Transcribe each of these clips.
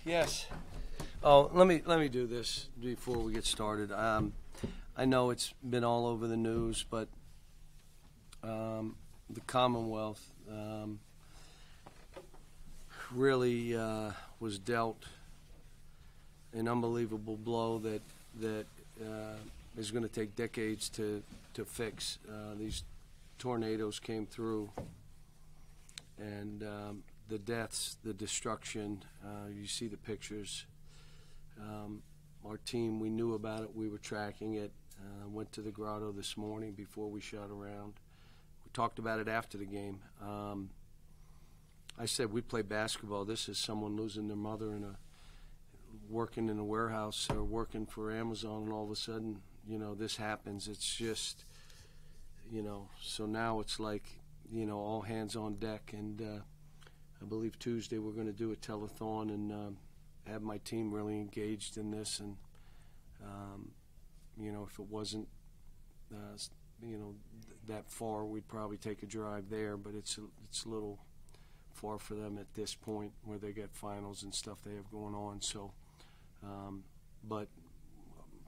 Yes. Oh, let me do this before we get started. I know it's been all over the news, but the Commonwealth really was dealt an unbelievable blow that is going to take decades to fix. These tornadoes came through, and the deaths, the destruction, you see the pictures. Our team, we knew about it, we were tracking it, went to the grotto this morning before we shot around. We talked about it after the game. I said we play basketball. This is someone losing their mother and working in a warehouse or working for Amazon, and all of a sudden, this happens. It's just, so now it's like, all hands on deck. And I believe Tuesday we're going to do a telethon and have my team really engaged in this. And, if it wasn't, that far, we'd probably take a drive there. But it's a little far for them at this point where they got finals and stuff they have going on. So, but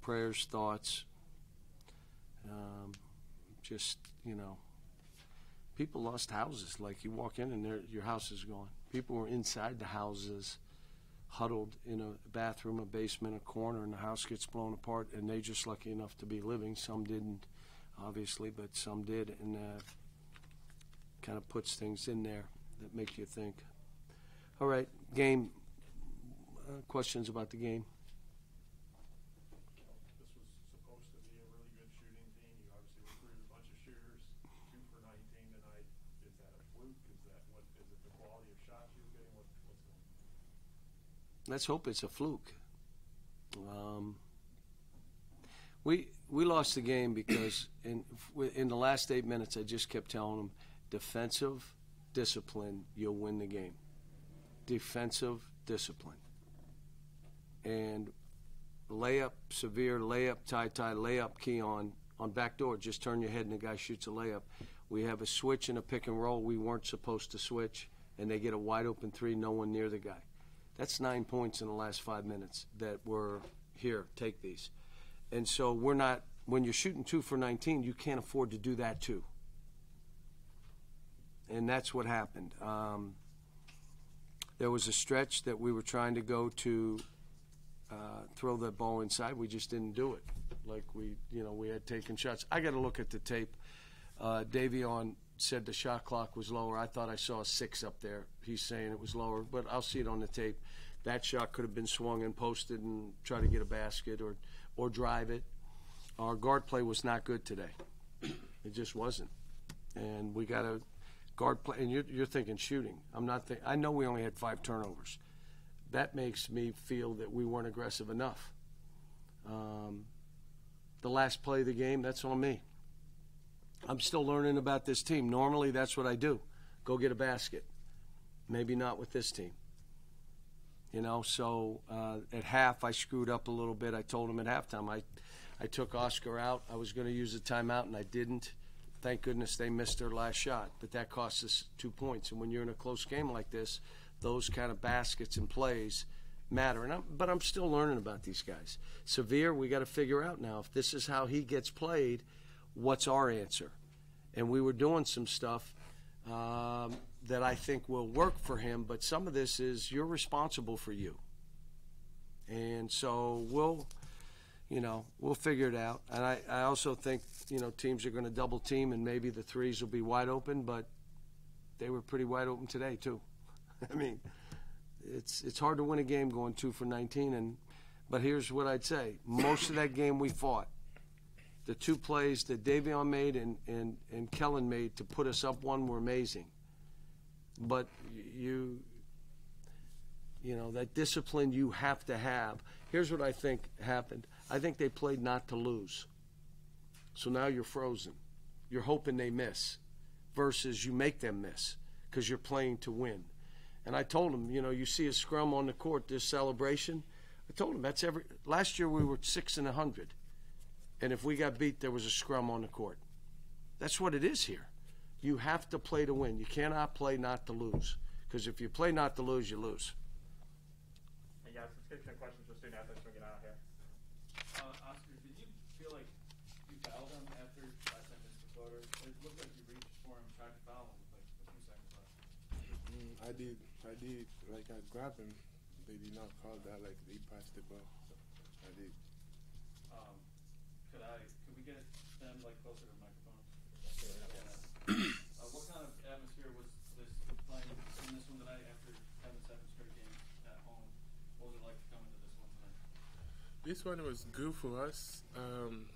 prayers, thoughts, just, people lost houses. Like you walk in and your house is gone. People were inside the houses, huddled in a bathroom, a basement, a corner, and the house gets blown apart, and they just lucky enough to be living. Some didn't, obviously, but some did, and kind of puts things in there that make you think. All right, game. Questions about the game? This was supposed to be a really good shooting team. You obviously recruited a bunch of shooters, 2 for 19 tonight. Is that a fluke? Is it the quality of shots you're getting? What's going on? Let's hope it's a fluke. We lost the game because in the last 8 minutes, I just kept telling them, defensive discipline, you'll win the game. Defensive discipline. And layup, severe, layup, tie, layup, key on backdoor. Just turn your head and the guy shoots a layup. We have a switch and a pick and roll. We weren't supposed to switch, and they get a wide open three, no one near the guy. That's 9 points in the last 5 minutes that were here, take these. And so we're not, when you're shooting 2 for 19, you can't afford to do that too. And that's what happened. There was a stretch that we were trying to go to throw that ball inside. We just didn't do it. Like we had taken shots. I got to look at the tape. Davion said the shot clock was lower. I thought I saw a 6 up there. He's saying it was lower, but I'll see it on the tape. That shot could have been swung and posted and try to get a basket or drive it. Our guard play was not good today. It just wasn't. And we got to guard play. And you're thinking shooting. I'm not thinking. I know we only had 5 turnovers. That makes me feel that we weren't aggressive enough. The last play of the game, that's on me. I'm still learning about this team. Normally, that's what I do. Go get a basket. Maybe not with this team. So at half, I screwed up a little bit. I told him at halftime I took Oscar out. I was going to use a timeout, and I didn't. Thank goodness they missed their last shot. But that cost us 2 points. And when you're in a close game like this, those kind of baskets and plays matter. But I'm still learning about these guys. Severe, we got to figure out now. If this is how he gets played, what's our answer? And we were doing some stuff that I think will work for him, but some of this is you're responsible for you. And so we'll figure it out. And I also think, teams are going to double team and maybe the threes will be wide open, but they were pretty wide open today too. I mean, it's hard to win a game going 2 for 19, but here's what I'd say. Most of that game we fought. The 2 plays that Davion made and Kellen made to put us up 1 were amazing. But that discipline you have to have. Here's what I think happened. I think they played not to lose. So now you're frozen. You're hoping they miss versus you make them miss because you're playing to win. And I told them, you see a scrum on the court, this celebration. I told them last year we were 6 and 100. And if we got beat, there was a scrum on the court. That's what it is here. You have to play to win. You cannot play not to lose. Because if you play not to lose, you lose. I guys. Let's get some questions from student athletes when we get out here. Oscar, did you feel like you fouled him after last time missed the floater? It looked like you reached for him, tried to foul him with like a few seconds left. I did. Like, I grabbed him. They did not call that. Like, they passed the ball. So I did. Could we get them like closer to the microphone? What kind of atmosphere was this playing in this one tonight after having 7 straight games at home? What was it like to come into this one tonight? This one was good for us.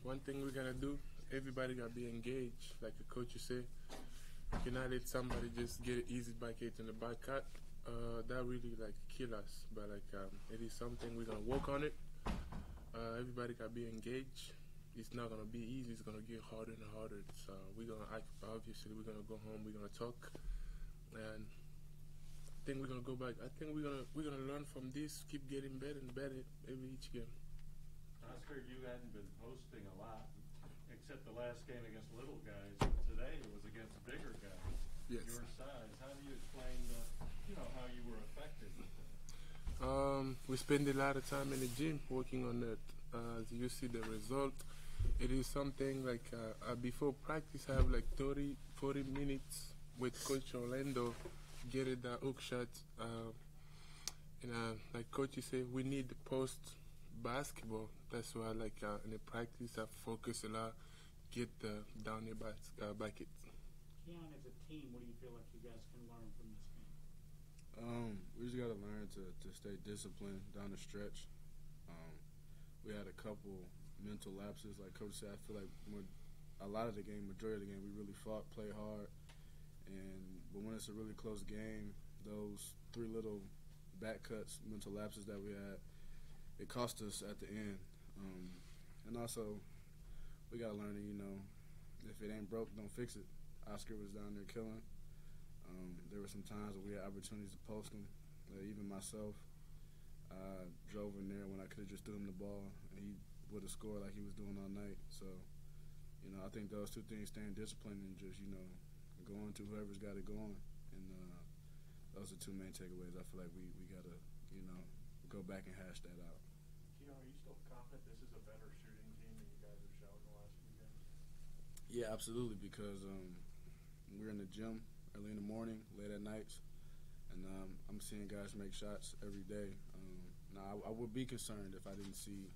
One thing we're gonna do, everybody gotta be engaged, like the coach said. You cannot let somebody just get an easy back hit in the back cut. That really like kill us. But like it is something we're gonna work on it. Everybody gotta be engaged. It's not gonna be easy. It's gonna get harder and harder. So we're gonna obviously we're gonna go home. We're gonna talk, and I think we're gonna go back. I think we're gonna learn from this. Keep getting better and better every each game. Oscar, you hadn't been posting a lot, except the last game against little guys. Today it was against bigger guys. Yes. Your size. How do you explain how you were affected with that? We spend a lot of time in the gym working on that. As you see the result, it is something like before practice I have like 30, 40 minutes with Coach Orlando, get it the hook shot. And like Coach said, we need the post basketball. That's why like in the practice I focus a lot, get the down the bucket. Keon, as a team, what do you feel like you guys can learn from this game? We just got to learn to stay disciplined down the stretch. We had a couple mental lapses. Like Coach said, I feel like a lot of the game, majority of the game, we really fought, played hard. But when it's a really close game, those 3 little back cuts, mental lapses that we had, it cost us at the end. And also, we got to learn to, if it ain't broke, don't fix it. Oscar was down there killing. There were some times where we had opportunities to post him. Even myself, drove in there when I could have just threw him the ball, and he would have scored like he was doing all night. So, I think those 2 things, staying disciplined and just, going to whoever's got it going. And those are 2 main takeaways. I feel like we got to, go back and hash that out. Keon, are you still confident this is a better shooting team than you guys have shown the last few games? Yeah, absolutely, because we're in the gym early in the morning, late at nights, and I'm seeing guys make shots every day. Now, I would be concerned if I didn't see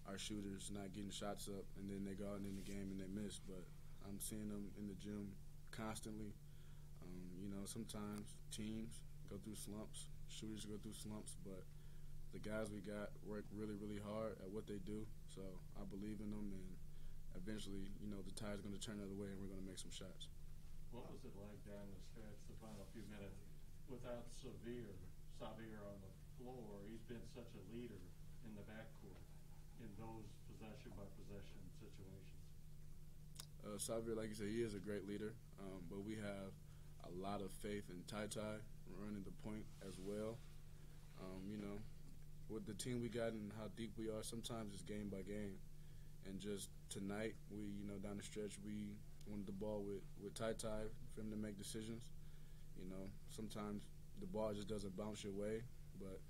our shooters not getting shots up, and then they go out in the game and they miss. But I'm seeing them in the gym constantly. Sometimes teams go through slumps, shooters go through slumps, but the guys we got work really, really hard at what they do. So I believe in them, and eventually, the tide's going to turn the other way, and we're going to make some shots. What was it like down the stretch, the final few minutes, without Xavier on the floor? He's been such a leader in the backcourt in those possession-by-possession situations. Xavier, like you said, he is a great leader, but we have a lot of faith in Ty running the point as well. With the team we got and how deep we are, sometimes it's game by game. And just tonight, we, down the stretch, we wanted the ball with Ty for him to make decisions. Sometimes the ball just doesn't bounce your way, but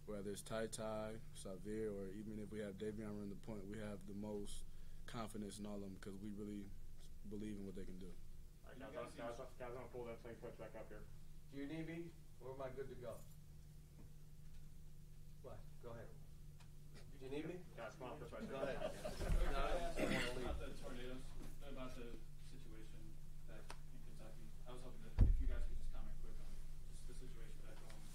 whether it's Ty, Xavier, or even if we have Davion run the point, we have the most confidence in all of them because we really believe in what they can do. All right, guys, I'm going to pull that thing coach back up here. Do you need me, or am I good to go? What? Go ahead. Do you need me? Guys, come on up this way. Go ahead. No, I just want to leave. About the tornadoes, about the situation back in Kentucky. I was hoping that if you guys could just comment quick on just the situation back home.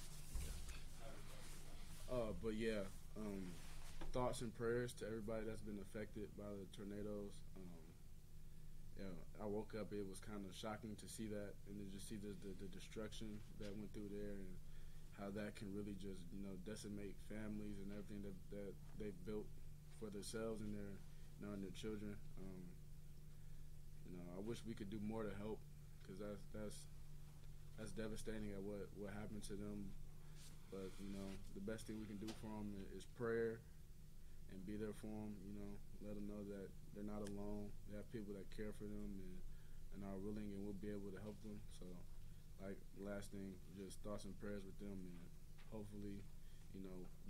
But yeah, thoughts and prayers to everybody that's been affected by the tornadoes. I woke up, it was kind of shocking to see that and to just see the destruction that went through there and how that can really just, decimate families and everything that they've built for themselves and their children. I wish we could do more to help because that's devastating at what happened to them. But, the best thing we can do for them is prayer and be there for them, let them know that they're not alone. They have people that care for them and are willing and will be able to help them. So, last thing, just thoughts and prayers with them, and hopefully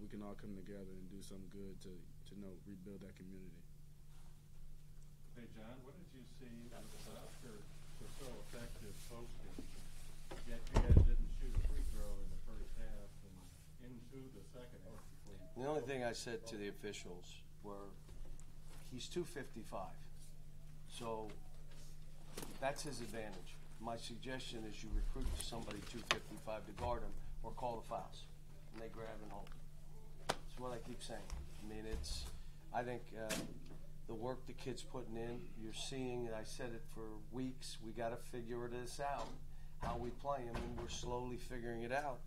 we can all come together and do something good to rebuild that community. Hey, John, what did you see with Oscar was so effective posting? Yet you guys didn't shoot a free throw in the first half and into the second half. The only thing I said to the officials were, he's 255, so that's his advantage. My suggestion is you recruit somebody 255 to guard him or call the fouls, and they grab and hold. That's what I keep saying. I mean, I think the work the kid's putting in, you're seeing, and I said it for weeks, we got to figure this out, how we play him, and we're slowly figuring it out.